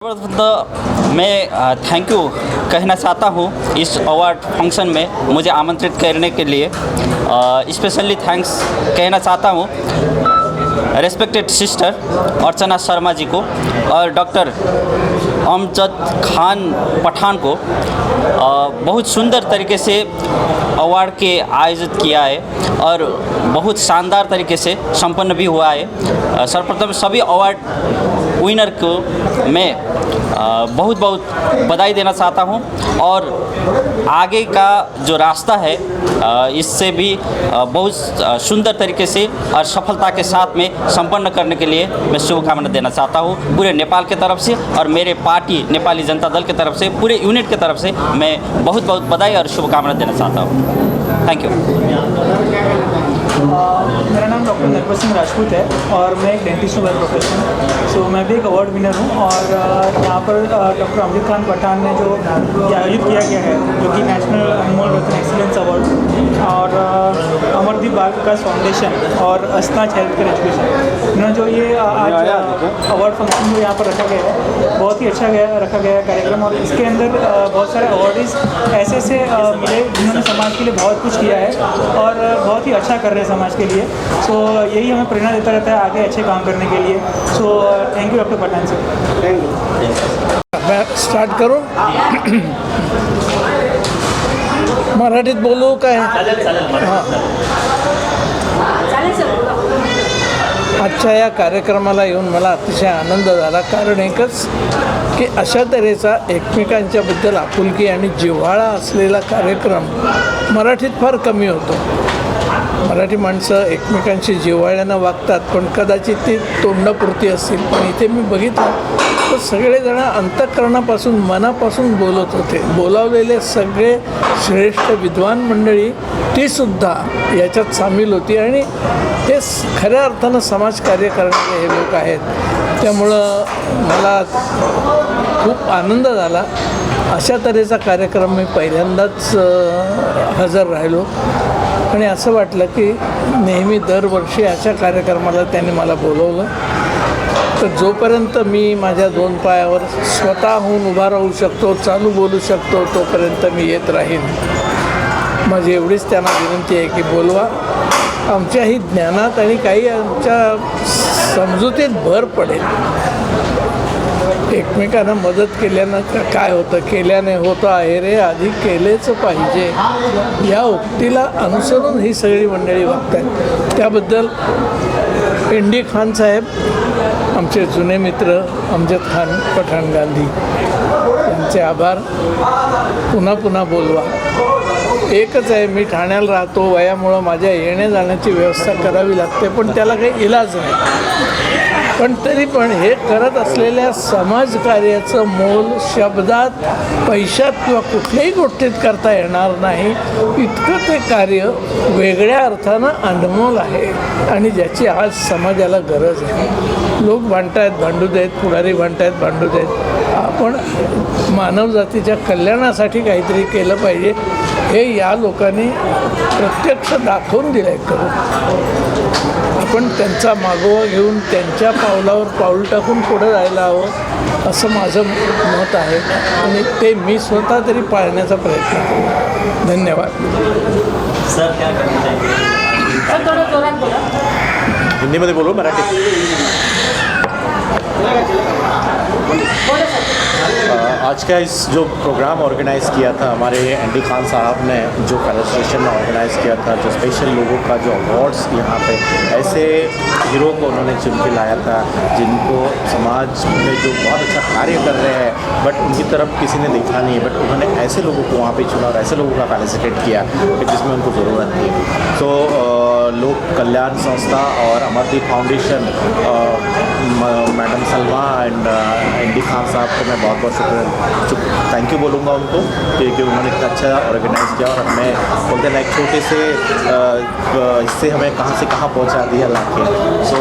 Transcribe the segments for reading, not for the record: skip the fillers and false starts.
सर्वप्रथम मैं thank you कहना चाहता हूँ इस अवार्ड फंक्शन में मुझे आमंत्रित करने के लिए। स्पेशली थैंक्स कहना चाहता हूँ रेस्पेक्टेड सिस्टर अर्चना शर्मा जी को और डॉक्टर अमजद खान पठान को। बहुत सुंदर तरीके से अवार्ड के आयोजित किया है और बहुत शानदार तरीके से संपन्न भी हुआ है। सर्वप्रथम सभी अवार्ड विनर को मैं बहुत बहुत बधाई देना चाहता हूं और आगे का जो रास्ता है इससे भी बहुत सुंदर तरीके से और सफलता के साथ में संपन्न करने के लिए मैं शुभकामना देना चाहता हूं पूरे नेपाल के तरफ से और मेरे पार्टी नेपाली जनता दल के तरफ से पूरे यूनिट के तरफ से मैं बहुत बहुत बधाई और शुभकामना देना चाहता हूं। Thank you. मेरा नाम डॉक्टर नरवर सिंह राजपूत है और मैं एक डेंटिस्ट हूँ बाय प्रोफेशन। सो मैं भी एक अवार्ड विनर हूँ और यहाँ पर डॉक्टर अमजद खान पठान ने जो आयोजित किया गया है जो कि नेशनल एनिमल रतन एक्सीलेंस अवार्ड और अमरदीप बाल विकास फाउंडेशन और अस्ताज हेल्थ केयर एजुकेशन इन्होंने जो ये आज अवार्ड फंक्शन जो यहाँ पर रखा गया है बहुत ही अच्छा रखा गया है कार्यक्रम। और इसके अंदर बहुत सारे अवार्डीज़ ऐसे मिले जिन्होंने समाज के लिए बहुत कुछ किया है और बहुत ही अच्छा कर रहे हैं समाज के लिए। सो यही हमें प्रेरणा देता रहता है आगे अच्छे काम करने के लिए। So thank you doctor Pathan sir. Thank you. मैं स्टार्ट करूं? मराठीत बोलू काय? हां, आजच्या या कार्यक्रमाला येऊन मला अतिशय आनंद झाला। कारण एकच की अशा तऱ्हेचा एकमेकांच्याबद्दल आपुलकी आणि जिव्हाळा असलेला कार्यक्रम मराठीत फार कमी होतो। मराठी माणसं एकमेकांशी जिव्हाळ्यानं वागतात पण कदाचित ती तोंडापुरती असतील, पण इथे मी बघितलं तर सगळेजण अंतःकरणापासून मनापासून बोलत होते। बोलावलेले सगळे श्रेष्ठ विद्वान मंडळी तीसुद्धा याच्यात सामील होती आणि हे खऱ्या अर्थानं समाजकार्य करणारे हे लोक आहेत। त्यामुळं मला खूप आनंद झाला। अशा तऱ्हेचा कार्यक्रम मी पहिल्यांदाच हजर राहिलो आणि असं वाटलं की नेहमी दरवर्षी अशा कार्यक्रमाला त्यांनी मला बोलवलं तर जोपर्यंत मी माझ्या दोन पायावर स्वतःहून उभा राहू शकतो, चालू बोलू शकतो, तोपर्यंत मी येत राहीन। माझी एवढीच त्यांना विनंती आहे की बोलवा। आमच्याही ज्ञानात आणि काही आमच्या समजुतीत भर पडेल। एकमेकांना मदत केल्यानं काय होतं, केल्याने होतं आहे रे, आधी केलेच पाहिजे या उक्तीला अनुसरून ही सगळी मंडळी वागतात। त्याबद्दल एनडी खान साहेब, आमचे जुने मित्र अमजद खान पठान गांधी यांचे आभार। पुन्हा पुन्हा बोलवा। एकच आहे, मी ठाण्याला राहतो, वयामुळं माझ्या येण्या जाण्याची व्यवस्था करावी लागते पण त्याला काही इलाज नाही। पण तरी पण हे करत असलेल्या समाजकार्याचं मोल शब्दात, पैशात किंवा कुठल्याही गोष्टीत करता येणार नाही। इतकं ते कार्य वेगळ्या अर्थानं अनमोल आहे आणि ज्याची आज समाजाला गरज आहे। लोक भांडतायत, भांडू देत, पुढारी भांडतायत, भांडू देत। आपण मानवजातीच्या कल्याणासाठी काहीतरी केलं पाहिजे हे या लोकांनी प्रत्यक्ष दाखवून दिलं आहे करून। आपण त्यांचा मागोवा घेऊन त्यांच्या पावलावर पाऊल टाकून पुढे जायला हवं असं माझं मत आहे आणि ते मी स्वतः तरी पाळण्याचा प्रयत्न करू। धन्यवाद। सर क्या करना चाहिए? हिंदीमध्ये बोलू मराठी? आज का इस जो प्रोग्राम ऑर्गेनाइज़ किया था हमारे एनडी खान साहब ने, जो फेडरेशन ने ऑर्गेनाइज़ किया था, जो स्पेशल लोगों का जो अवार्ड्स यहाँ पे ऐसे हीरो को उन्होंने चुन के लाया था जिनको समाज में जो बहुत अच्छा कार्य कर रहे हैं बट उनकी तरफ किसी ने देखा नहीं है, बट उन्होंने ऐसे लोगों को वहाँ पे चुना और ऐसे लोगों का फेलिसिटेट किया कि जिसमें उनको ज़रूरत थी। तो लोक कल्याण संस्था और Amardeep foundation, madam Salma and ND Khan साहब को मैं बहुत बहुत थैंक यू बोलूँगा उनको क्योंकि उन्होंने इतना अच्छा ऑर्गेनाइज़ किया और हमें बोलते हैं ना एक छोटे से इससे हमें कहाँ से कहाँ पहुँचा दिया लाके। सो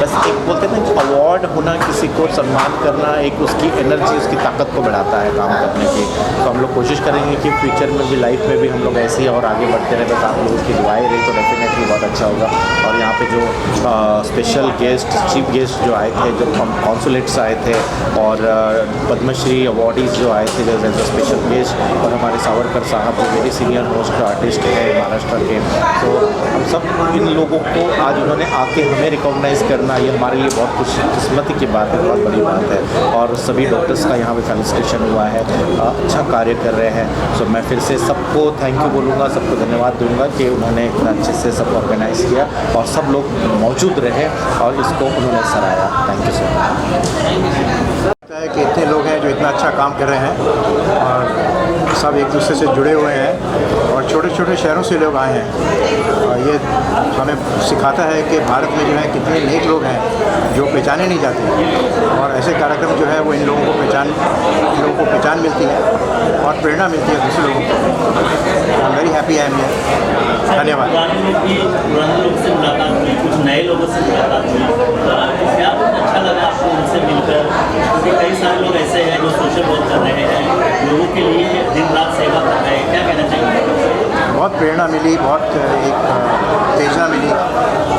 बस एक बोलते हैं ना अवार्ड होना, किसी को सम्मान करना, एक उसकी एनर्जी, उसकी ताकत को बढ़ाता है काम करने की। तो हम लोग कोशिश करेंगे कि फ्यूचर में भी, लाइफ में भी हम लोग ऐसे ही और आगे बढ़ते रहे। बस आप लोगों की दुआएं रही तो डेफिनेटली बहुत अच्छा होगा। और यहाँ पे जो स्पेशल गेस्ट, चीफ गेस्ट जो आए थे, जो कॉन्सुलेट्स आए थे और पद्मश्री अवार्डीज़ जो आए थे एज अ स्पेशल गेस्ट, और हमारे सावरकर साहब जो वेरी सीनियर मोस्ट आर्टिस्ट है महाराष्ट्र के। तो हम सब इन लोगों को आज उन्होंने आके हमें रिकॉग्नाइज़ करना, ये हमारे लिए बहुत खुशकिस्मती की बात है, बहुत बड़ी बात है। और सभी डॉक्टर्स का यहाँ पे फेलिसिटेशन हुआ है, अच्छा कार्य कर रहे हैं। सो मैं फिर से सबको थैंक यू बोलूँगा, सबको धन्यवाद दूँगा कि उन्होंने इतना अच्छे से सब ऑर्गेनाइज़ किया और सब लोग मौजूद रहे और इसको उन्होंने सराहा। Thank you so much. है कि इतने लोग हैं जो इतना अच्छा काम कर रहे हैं और सब एक दूसरे से जुड़े हुए हैं और छोटे छोटे शहरों से लोग आए हैं। और ये हमें सिखाता है कि भारत में जो है कितने नेक लोग हैं जो पहचाने नहीं जाते, और ऐसे कार्यक्रम जो है वो इन लोगों को पहचान मिलती है और प्रेरणा मिलती है दूसरे लोगों को। I am very happy I am here. धन्यवाद। पुराने लोग से मुलाकात हुई, कुछ नए लोगों से मुलाकात हुई, क्या अच्छा लगा आपको उनसे मिलकर? क्योंकि कई सारे लोग ऐसे हैं जो सोशल वर्क कर रहे हैं, लोगों के लिए दिन रात सेवा कर रहे हैं, क्या कहना चाहिए? बहुत प्रेरणा मिली, बहुत एक उत्तेजना मिली।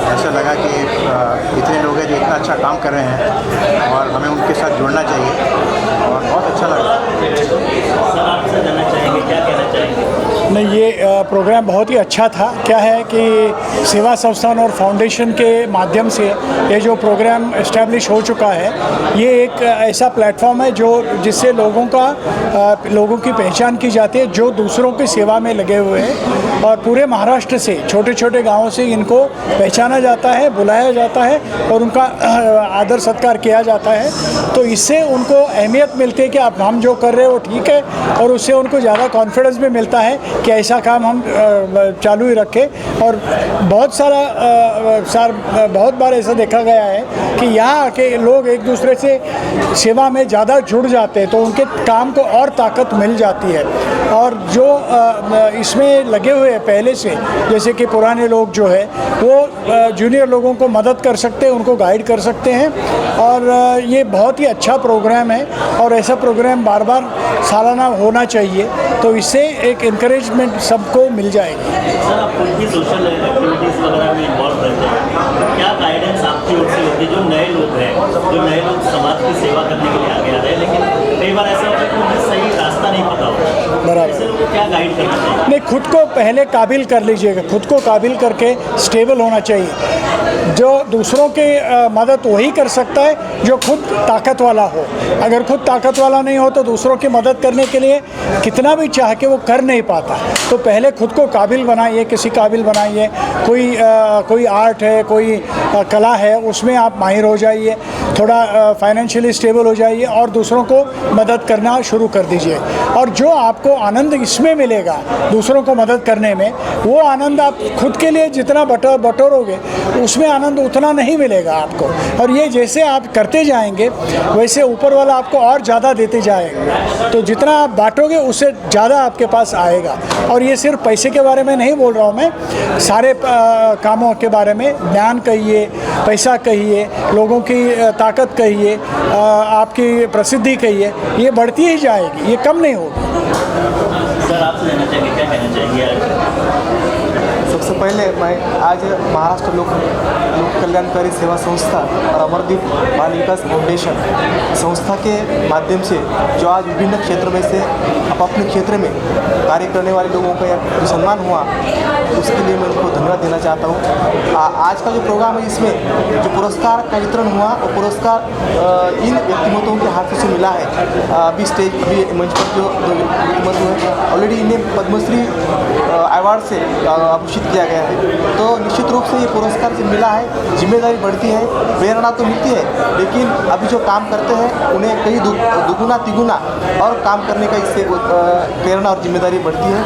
ऐसा लगा कि इतने लोग हैं जो इतना अच्छा काम कर रहे हैं और हमें उनके साथ जुड़ना चाहिए और बहुत अच्छा लगा। सर आपसे जानना चाहेंगे, क्या कहना चाहेंगे? नहीं, ये प्रोग्राम बहुत ही अच्छा था। क्या है कि सेवा संस्थान और फाउंडेशन के माध्यम से ये जो प्रोग्राम इस्टेब्लिश हो चुका है, ये एक ऐसा प्लेटफॉर्म है जो जिससे लोगों की पहचान की जाती है जो दूसरों की सेवा में लगे हुए हैं। और पूरे महाराष्ट्र से, छोटे छोटे गांवों से इनको पहचाना जाता है, बुलाया जाता है और उनका आदर सत्कार किया जाता है। तो इससे उनको अहमियत मिलती है कि आप हम जो कर रहे हैं वो ठीक है, और उससे उनको ज़्यादा कॉन्फिडेंस भी मिलता है कि ऐसा काम हम चालू ही रखें। और बहुत बार ऐसा देखा गया है कि यहाँ आके लोग एक दूसरे से सेवा में ज़्यादा जुड़ जाते हैं, तो उनके काम को और ताकत मिल जाती है। और जो इसमें लगे हुए हैं पहले से, जैसे कि पुराने लोग जो है वो जूनियर लोगों को मदद कर सकते हैं, उनको गाइड कर सकते हैं। और ये बहुत ही अच्छा प्रोग्राम है और ऐसा प्रोग्राम बार बार सालाना होना चाहिए, तो इससे एक इनकरेजमेंट सबको मिल जाएगी। सर आप खुद भी सोशल एक्टिविटीज़ वगैरह में इन्वॉल्व रहते हैं, क्या गाइडेंस आपकी ओर से होती है? जो नए लोग समाज की सेवा करने के लिए आगे आ रहे हैं, लेकिन कई बार ऐसा होता है कि उन्हें सही रास्ता नहीं पता होता, बराबर, ऐसे लोगों को क्या गाइड करना चाहिए? नहीं, खुद को पहले काबिल कर लीजिएगा, खुद को काबिल करके स्टेबल होना चाहिए। जो दूसरों की मदद वही कर सकता है जो खुद ताकत वाला हो। अगर खुद ताकत वाला नहीं हो तो दूसरों की मदद करने के लिए कितना भी चाह के वो कर नहीं पाता। तो पहले खुद को काबिल बनाइए, किसी काबिल बनाइए। कोई आर्ट है, कोई कला है, उसमें आप माहिर हो जाइए, थोड़ा फाइनेंशियली स्टेबल हो जाइए और दूसरों को मदद करना शुरू कर दीजिए। और जो आपको आनंद इसमें मिलेगा दूसरों को मदद करने में, वो आनंद आप खुद के लिए जितना बटोरोगे उसमें आनंद उतना नहीं मिलेगा आपको। और ये जैसे आप करते जाएंगे वैसे ऊपर वाला आपको और ज़्यादा देते जाएंगे। तो जितना आप बांटोगे उससे ज़्यादा आपके पास आएगा। और ये सिर्फ पैसे के बारे में नहीं बोल रहा हूँ मैं, सारे कामों के बारे में। ज्ञान कहिए, पैसा कहिए, लोगों की ताकत कहिए, आपकी प्रसिद्धि कहिए, ये बढ़ती ही जाएगी, ये कम नहीं होगी। सर आपसे जानना चाहेंगे, क्या कहना चाहिए? सबसे पहले मैं आज महाराष्ट्र लोक कल्याणकारी सेवा संस्था और अमरदीप बाल विकास फाउंडेशन संस्था के माध्यम से जो आज विभिन्न क्षेत्र में से अपने क्षेत्र में कार्य करने वाले लोगों का जो सम्मान हुआ, उसके लिए मैं उनको धन्यवाद देना चाहता हूँ। आज का जो प्रोग्राम है, इसमें जो पुरस्कार का वितरण हुआ, वो पुरस्कार इन व्यक्तिमत्वों के हाथों से मिला है। अभी मंच पर जो व्यक्तिमत्व है, ऑलरेडी इन्हें पद्मश्री अवार्ड से आभूषित किया गया है। तो निश्चित रूप से ये पुरस्कार से मिला है, जिम्मेदारी बढ़ती है, प्रेरणा तो मिलती है, लेकिन अभी जो काम करते हैं उन्हें कई दुगुना तिगुना और काम करने का इससे प्रेरणा और जिम्मेदारी बढ़ती है।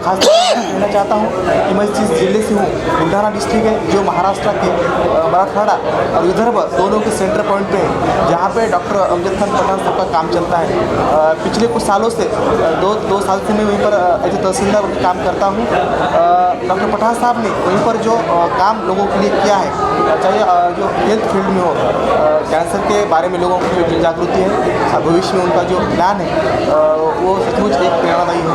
खास तौर पर कहना चाहता हूँ मैं जिस जिले से हूँ, बुल्ढाना डिस्ट्रिक्ट है, जो महाराष्ट्र के मराठवाड़ा और विदर्भ दोनों के सेंटर पॉइंट पे है, जहाँ पे डॉक्टर अमजद खान पठान साहब का काम चलता है। पिछले कुछ सालों से दो साल से मैं वहीं पर एज ए तहसीलदार काम करता हूँ। डॉक्टर पठान साहब ने वहीं पर जो काम लोगों के लिए किया है, चाहे जो हेल्थ फील्ड में हो, कैंसर के बारे में लोगों को जो जागृति है, भविष्य में उनका जो प्लान है वो सचमुच एक प्रेरणादायी है।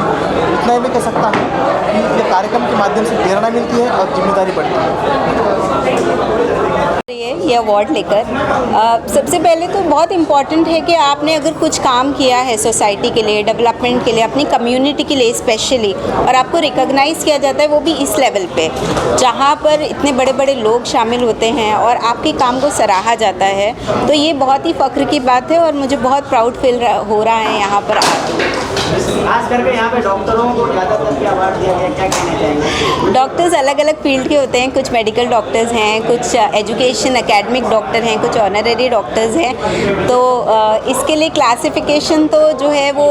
इतना ही मैं कह सकता हूँ कि ये कार्यक्रम के माध्यम से प्रेरणा मिलती है और जिम्मेदारी बढ़ती है। ये अवार्ड लेकर सबसे पहले तो बहुत इम्पॉर्टेंट है कि आपने अगर कुछ काम किया है सोसाइटी के लिए, डेवलपमेंट के लिए, अपनी कम्युनिटी के लिए स्पेशली, और आपको रिकॉग्नाइज़ किया जाता है वो भी इस लेवल पे जहाँ पर इतने बड़े बड़े लोग शामिल होते हैं और आपके काम को सराहा जाता है, तो ये बहुत ही फ़ख्र की बात है और मुझे बहुत प्राउड फील हो रहा है यहाँ पर आके। खास करके यहाँ पे डॉक्टरों को ज़्यादातर अवार्ड दिया गया, क्या कहना चाहेंगे? डॉक्टर्स अलग अलग फील्ड के होते हैं, कुछ मेडिकल डॉक्टर्स हैं, कुछ एजुकेशन एकेडमिक डॉक्टर हैं, कुछ ऑनररी डॉक्टर्स हैं। तो इसके लिए क्लासिफिकेशन तो जो है वो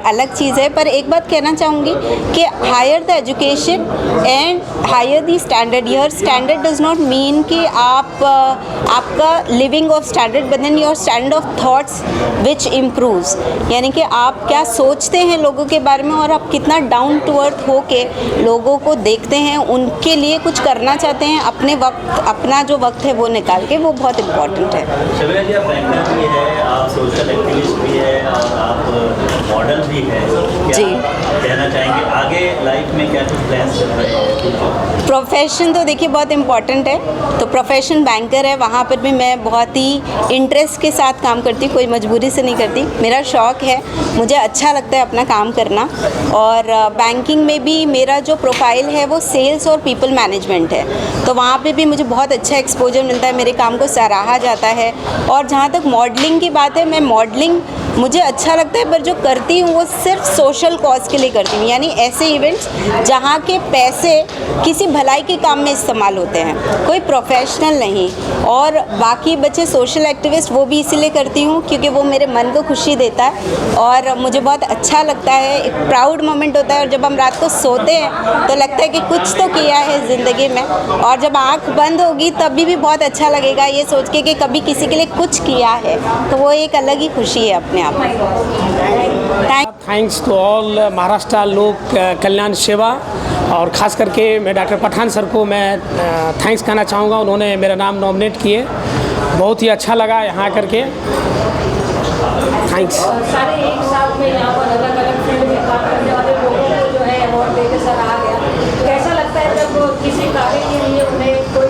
अलग चीज़ है, पर एक बात कहना चाहूँगी कि higher the education and higher the standard. Your standard does not mean कि आपका living of standard, but then your standard of thoughts which improves, यानी कि आप क्या सोचते हैं लोगों के बारे में और आप कितना डाउन टू अर्थ हो के लोगों को देखते हैं, उनके लिए कुछ करना चाहते हैं, अपने वक्त, अपना जो वक्त है वो निकाल के, वो बहुत इम्पोर्टेंट है। शबीना जी, आप बैंकर भी है, आप सोशल एक्टिविस्ट भी है और आप मॉडल भी है, जी कहना चाहेंगे आगे लाइफ में क्या कुछ प्लान्स चल रहे हैं? प्रोफेशन तो देखिए बहुत इम्पॉर्टेंट है, तो प्रोफेशन बैंकर है, वहाँ पर भी मैं बहुत ही इंटरेस्ट के साथ काम करती हूँ, कोई मजबूरी से नहीं करती, मेरा शौक़ है, मुझे अच्छा लगता है अपना काम करना। और बैंकिंग में भी मेरा जो प्रोफाइल है वो सेल्स और पीपल मैनेजमेंट है, तो वहाँ पे भी मुझे बहुत अच्छा एक्सपोजर मिलता है, मेरे काम को सराहा जाता है। और जहाँ तक मॉडलिंग की बात है, मैं मॉडलिंग मुझे अच्छा लगता है, पर जो करती हूँ वो सिर्फ सोशल कॉज के लिए करती हूँ, यानी ऐसे इवेंट्स जहाँ के पैसे किसी भलाई के काम में इस्तेमाल होते हैं, कोई प्रोफेशनल नहीं। और बाकी बचे सोशल एक्टिविस्ट, वो भी इसीलिए करती हूँ क्योंकि वो मेरे मन को खुशी देता है और मुझे बहुत अच्छा लगता है, एक प्राउड मोमेंट होता है। और जब हम रात को सोते हैं तो लगता है कि कुछ तो किया है ज़िंदगी में, और जब आँख बंद होगी तभी भी बहुत अच्छा लगेगा ये सोच के कि कभी किसी के लिए कुछ किया है, तो वो एक अलग ही खुशी है अपने आप में। थैंक्स टू ऑल महाराष्ट्र लोक कल्याण सेवा, और ख़ास करके मैं डॉक्टर पठान सर को मैं थैंक्स कहना चाहूँगा, उन्होंने मेरा नाम नॉमिनेट किए, बहुत ही अच्छा लगा यहाँ करके, थैंक्स। सारे एक साथ में यहाँ पर अलग अलग फील्ड में काम करने वाले लोगों को जो है अवार्ड देकर सराहा गया, कैसा लगता है जब किसी कार्य के लिए उन्हें कोई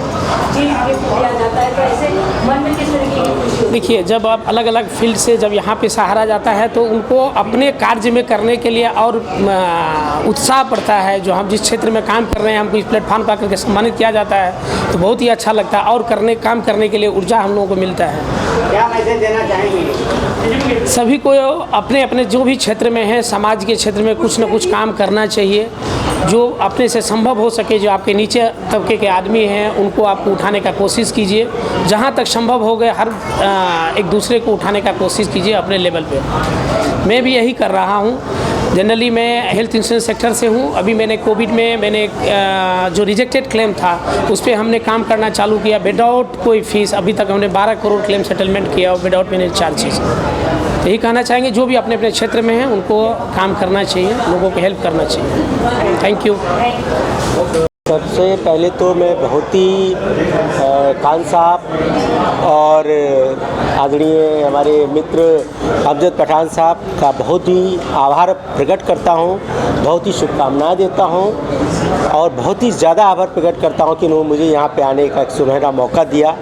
चीज़ गिफ्ट दिया जाता है, तो ऐसे मन में किस तरीके की खुशी? देखिए, जब आप अलग अलग फील्ड से जब यहाँ पे सहारा जाता है तो उनको अपने कार्य में करने के लिए और उत्साह पड़ता है। जो हम जिस क्षेत्र में काम कर रहे हैं, हमको इस प्लेटफॉर्म पर करके सम्मानित किया जाता है तो बहुत ही अच्छा लगता है, और काम करने के लिए ऊर्जा हम लोगों को मिलता है। क्या मैसेज देना चाहेंगे? सभी को अपने अपने जो भी क्षेत्र में है, समाज के क्षेत्र में कुछ न कुछ काम करना चाहिए, जो अपने से संभव हो सके। जो आपके नीचे तबके के आदमी हैं उनको आप उठाने का कोशिश कीजिए, जहाँ तक संभव हो गए हर एक दूसरे को उठाने का कोशिश कीजिए अपने लेवल पे। मैं भी यही कर रहा हूँ। जनरली मैं हेल्थ इंश्योरेंस सेक्टर से हूँ। अभी मैंने कोविड में जो रिजेक्टेड क्लेम था उस पर हमने काम करना चालू किया विदाउट कोई फीस। अभी तक हमने 12 करोड़ क्लेम सेटलमेंट किया विदाउट एनी चार्जेस। यही कहना चाहेंगे, जो भी अपने अपने क्षेत्र में हैं उनको काम करना चाहिए, लोगों को हेल्प करना चाहिए। Thank you. सबसे पहले तो मैं बहुत ही खान साहब और आदरणीय हमारे मित्र अमजद पठान साहब का बहुत ही आभार प्रकट करता हूं, बहुत ही शुभकामनाएं देता हूं और बहुत ही ज़्यादा आभार प्रकट करता हूं कि उन्होंने मुझे यहां पे आने का एक सुनहरा मौका दिया।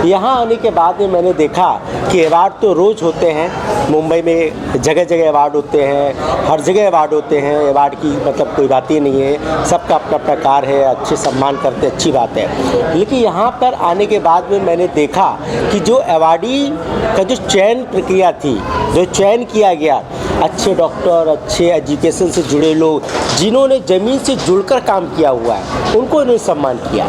यहाँ आने के बाद में मैंने देखा कि अवार्ड तो रोज़ होते हैं, मुंबई में जगह जगह अवार्ड होते हैं, हर जगह अवार्ड होते हैं। अवार्ड की मतलब कोई बात ही नहीं है, सबका अपना अपना कार्य है, अच्छे सम्मान करते, अच्छी बात है। लेकिन यहाँ पर आने के बाद में मैंने देखा कि जो अवार्डी का जो चयन प्रक्रिया थी, जो चयन किया गया अच्छे डॉक्टर, अच्छे एजुकेशन से जुड़े लोग जिन्होंने ज़मीन से जुड़कर काम किया हुआ है, उनको इन्होंने सम्मान किया।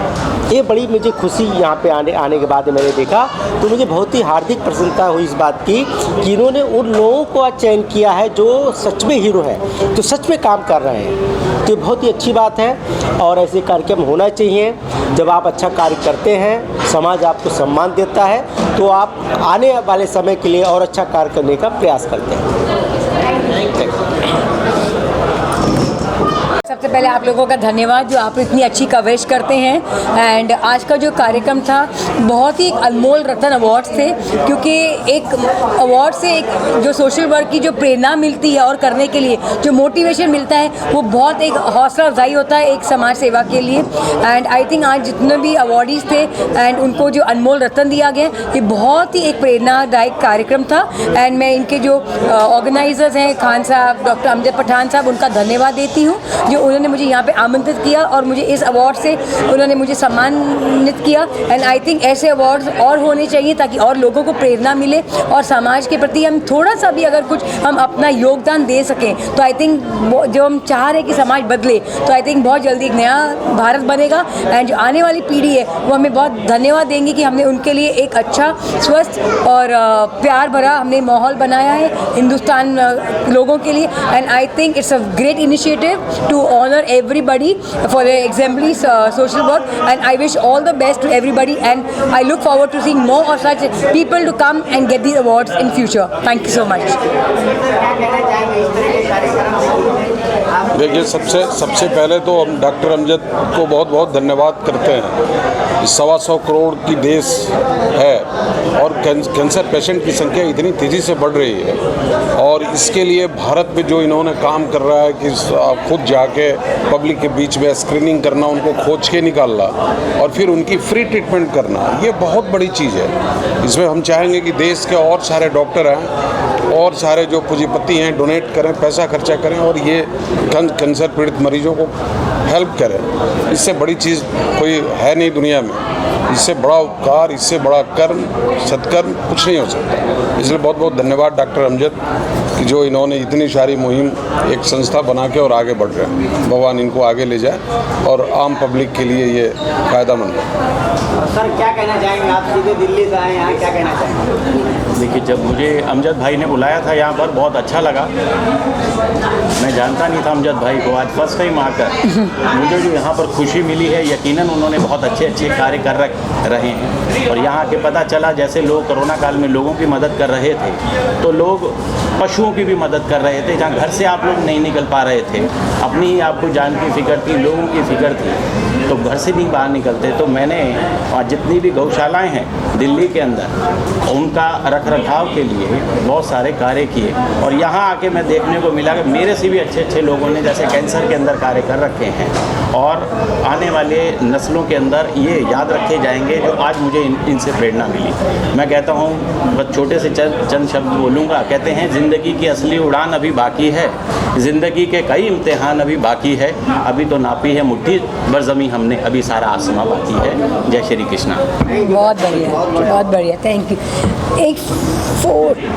ये बड़ी मुझे खुशी यहाँ पे आने के बाद में मैंने देखा, तो मुझे बहुत ही हार्दिक प्रसन्नता हुई इस बात की कि इन्होंने उन लोगों को आज चयन किया है जो सच में हीरो हैं, जो सच में काम कर रहे हैं। तो ये बहुत ही अच्छी बात है और ऐसे कार्यक्रम होना चाहिए। जब आप अच्छा कार्य करते हैं, समाज आपको सम्मान देता है, तो आप आने वाले समय के लिए और अच्छा कार्य करने का प्रयास करते हैं। सबसे पहले आप लोगों का धन्यवाद जो आप इतनी अच्छी कवरेज करते हैं। एंड आज का जो कार्यक्रम था बहुत ही अनमोल रतन अवार्ड्स थे, क्योंकि एक अवार्ड से एक जो सोशल वर्क की जो प्रेरणा मिलती है और करने के लिए जो मोटिवेशन मिलता है, वो बहुत एक हौसला अफजाई होता है एक समाज सेवा के लिए। एंड आई थिंक आज जितने भी अवार्डीज़ थे एंड उनको जो अनमोल रतन दिया गया, ये बहुत ही एक प्रेरणादायक कार्यक्रम था। एंड मैं इनके जो ऑर्गेनाइजर्स हैं, खान साहब, डॉक्टर अमजद पठान साहब, उनका धन्यवाद देती हूँ जो उन्होंने मुझे यहाँ पे आमंत्रित किया और मुझे इस अवार्ड से उन्होंने मुझे सम्मानित किया। एंड आई थिंक ऐसे अवार्ड्स और होने चाहिए ताकि और लोगों को प्रेरणा मिले और समाज के प्रति हम थोड़ा सा भी अगर कुछ हम अपना योगदान दे सकें, तो आई थिंक जो हम चाह रहे हैं कि समाज बदले, तो आई थिंक बहुत जल्दी एक नया भारत बनेगा। एंड जो आने वाली पीढ़ी है वो हमें बहुत धन्यवाद देंगी कि हमने उनके लिए एक अच्छा, स्वस्थ और प्यार भरा हमने माहौल बनाया है हिंदुस्तान लोगों के लिए। And I think it's a great initiative to honor everybody for their exemplary social work, and I wish all the best to everybody, and I look forward to seeing more of such people to come and get these awards in future. Thank you so much. देखिए, सबसे पहले तो हम doctor Amjad को बहुत बहुत धन्यवाद करते हैं। 125 करोड़ की देश है और कैंसर पेशेंट की संख्या इतनी तेज़ी से बढ़ रही है, और इसके लिए भारत में जो इन्होंने काम कर रहा है कि खुद जाके पब्लिक के बीच में स्क्रीनिंग करना, उनको खोज के निकालना और फिर उनकी फ्री ट्रीटमेंट करना, ये बहुत बड़ी चीज़ है। इसमें हम चाहेंगे कि देश के और सारे डॉक्टर हैं और सारे जो पूंजीपति हैं डोनेट करें, पैसा खर्चा करें और ये कैंसर पीड़ित मरीजों को हेल्प करें। इससे बड़ी चीज़ कोई है नहीं दुनिया में, इससे बड़ा उपकार, इससे बड़ा कर्म, सत्कर्म कुछ नहीं हो सकता। इसलिए बहुत बहुत धन्यवाद डॉक्टर अमजद कि जो इन्होंने इतनी सारी मुहिम एक संस्था बना के और आगे बढ़ रहे हैं। भगवान इनको आगे ले जाए और आम पब्लिक के लिए ये फ़ायदेमंद है। सर क्या कहना चाहेंगे, आप सीधे दिल्ली से आए यहाँ, क्या कहना चाहेंगे? देखिए, जब मुझे अमजद भाई ने बुलाया था यहाँ पर, बहुत अच्छा लगा। मैं जानता नहीं था अमजद भाई को, आज फर्स्ट टाइम आकर मुझे जो यहाँ पर खुशी मिली है, यकीनन उन्होंने बहुत अच्छे अच्छे कार्य कर रहे हैं। और यहाँ के पता चला जैसे लोग कोरोना काल में लोगों की मदद कर रहे थे, तो लोग पशुओं की भी मदद कर रहे थे। जहाँ घर से आप लोग नहीं निकल पा रहे थे, अपनी ही आपको जान की फ़िक्र थी, लोगों की फ़िक्र थी, तो घर से नहीं बाहर निकलते। तो मैंने जितनी भी गौशालाएं हैं दिल्ली के अंदर, उनका रखरखाव के लिए बहुत सारे कार्य किए। और यहाँ आके मैं देखने को मिला कि मेरे से भी अच्छे अच्छे लोगों ने जैसे कैंसर के अंदर कार्य कर रखे हैं, और आने वाले नस्लों के अंदर ये याद रखे जाएंगे जो आज मुझे इनसे प्रेरणा मिली। मैं कहता हूँ, बस छोटे से चंद शब्द बोलूँगा। कहते हैं ज़िंदगी की असली उड़ान अभी बाकी है, ज़िंदगी के कई इम्तिहान अभी बाकी है, अभी तो नापी है मुट्ठी भर ज़मीं हमने, अभी सारा आसमां बाकी है। जय श्री कृष्णा। बहुत बढ़िया, बहुत बढ़िया, थैंक यू। एक